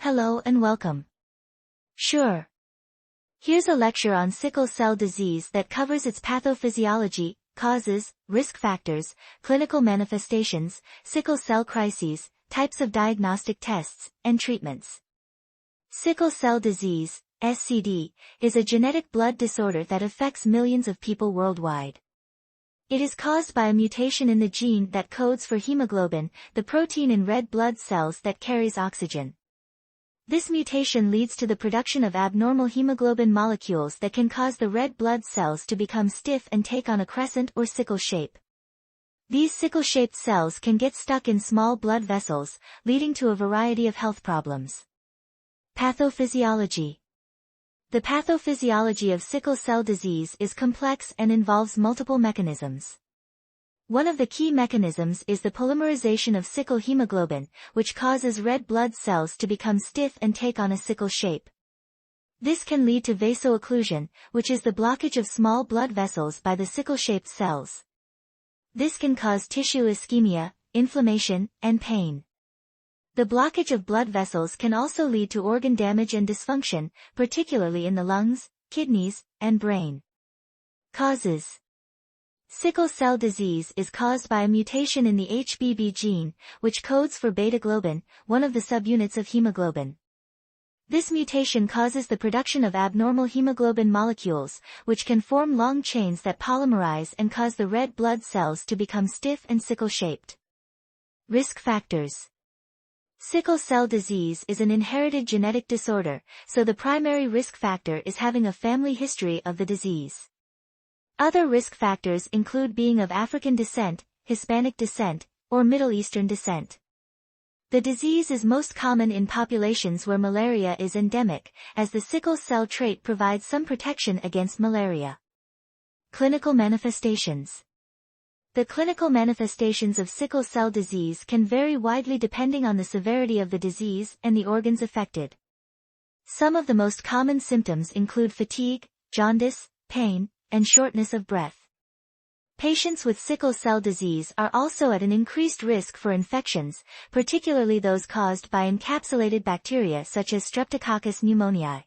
Hello and welcome. Sure. Here's a lecture on sickle cell disease that covers its pathophysiology, causes, risk factors, clinical manifestations, sickle cell crises, types of diagnostic tests, and treatments. Sickle cell disease, SCD, is a genetic blood disorder that affects millions of people worldwide. It is caused by a mutation in the gene that codes for hemoglobin, the protein in red blood cells that carries oxygen. This mutation leads to the production of abnormal hemoglobin molecules that can cause the red blood cells to become stiff and take on a crescent or sickle shape. These sickle-shaped cells can get stuck in small blood vessels, leading to a variety of health problems. Pathophysiology. The pathophysiology of sickle cell disease is complex and involves multiple mechanisms. One of the key mechanisms is the polymerization of sickle hemoglobin, which causes red blood cells to become stiff and take on a sickle shape. This can lead to vasoocclusion, which is the blockage of small blood vessels by the sickle-shaped cells. This can cause tissue ischemia, inflammation, and pain. The blockage of blood vessels can also lead to organ damage and dysfunction, particularly in the lungs, kidneys, and brain. Causes. Sickle cell disease is caused by a mutation in the HBB gene, which codes for beta-globin, one of the subunits of hemoglobin. This mutation causes the production of abnormal hemoglobin molecules, which can form long chains that polymerize and cause the red blood cells to become stiff and sickle-shaped. Risk factors. Sickle cell disease is an inherited genetic disorder, so the primary risk factor is having a family history of the disease. Other risk factors include being of African descent, Hispanic descent, or Middle Eastern descent. The disease is most common in populations where malaria is endemic, as the sickle cell trait provides some protection against malaria. Clinical manifestations. The clinical manifestations of sickle cell disease can vary widely depending on the severity of the disease and the organs affected. Some of the most common symptoms include fatigue, jaundice, pain, and shortness of breath. Patients with sickle cell disease are also at an increased risk for infections, particularly those caused by encapsulated bacteria such as Streptococcus pneumoniae.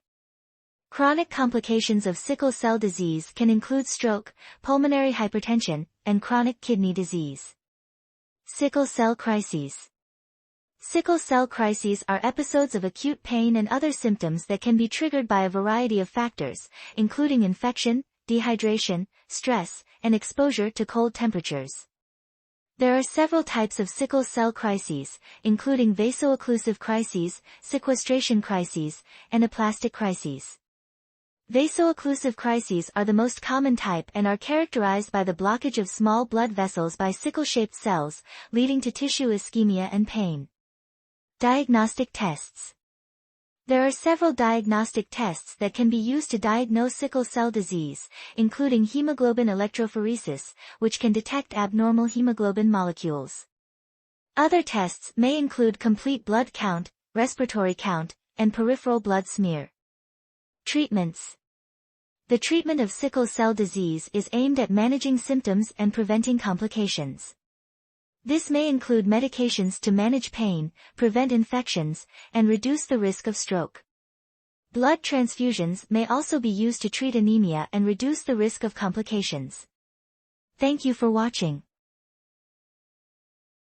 Chronic complications of sickle cell disease can include stroke, pulmonary hypertension, and chronic kidney disease. Sickle cell crises. Sickle cell crises are episodes of acute pain and other symptoms that can be triggered by a variety of factors, including infection, dehydration, stress, and exposure to cold temperatures. There are several types of sickle cell crises, including vasoocclusive crises, sequestration crises, and aplastic crises. Vasoocclusive crises are the most common type and are characterized by the blockage of small blood vessels by sickle-shaped cells, leading to tissue ischemia and pain. Diagnostic tests. There are several diagnostic tests that can be used to diagnose sickle cell disease, including hemoglobin electrophoresis, which can detect abnormal hemoglobin molecules. Other tests may include complete blood count, respiratory count, and peripheral blood smear. Treatments. The treatment of sickle cell disease is aimed at managing symptoms and preventing complications. This may include medications to manage pain, prevent infections, and reduce the risk of stroke. Blood transfusions may also be used to treat anemia and reduce the risk of complications. Thank you for watching.